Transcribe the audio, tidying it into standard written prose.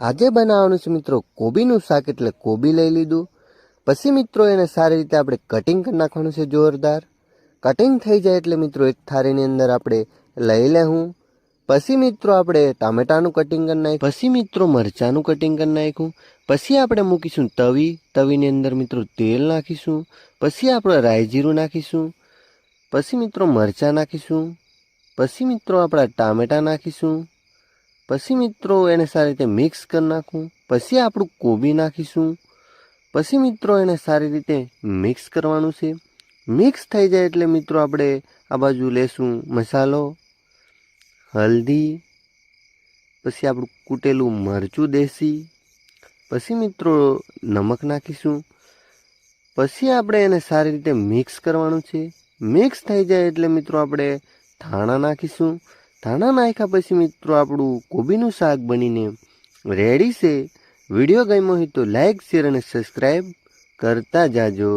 આજે બનાવવાનું છે મિત્રો કોબીનું શાક, એટલે કોબી લઈ લીધું. પછી મિત્રો એને સારી રીતે આપણે કટિંગ કરી નાખવાનું છે જોરદાર. કટિંગ થઈ જાય એટલે મિત્રો એક થાળીની અંદર આપણે લઈ લેવું. પછી મિત્રો આપણે ટામેટાનું કટિંગ કરી નાખ્યું. પછી મિત્રો મરચાંનું કટિંગ કરી નાખ્યું. પછી આપણે મૂકીશું તવીની અંદર મિત્રો તેલ નાખીશું. પછી આપણે રાઈ જીરું નાખીશું. પછી મિત્રો મરચાં નાખીશું. પછી મિત્રો આપણા ટામેટાં નાખીશું. પછી મિત્રો એને સારી રીતે મિક્સ કરી નાખવું. પછી આપણું કોબી નાખીશું. પછી મિત્રો એને સારી રીતે મિક્સ કરવાનું છે. મિક્સ થઈ જાય એટલે મિત્રો આપણે આ બાજુ લેશું મસાલો, હલ્દી, પછી આપણું કૂટેલું મરચું દેશી, પછી મિત્રો નમક નાખીશું. પછી આપણે એને સારી રીતે મિક્સ કરવાનું છે. મિક્સ થઈ જાય એટલે મિત્રો આપણે ધાણા નાખીશું. ધાણા નાખ્યા પછી મિત્રો આપણું કોબીનું શાક બનીને રેડી છે. વિડીયો ગમ્યો હોય તો લાઈક, શેર અને સબસ્ક્રાઈબ કરતા જાજો.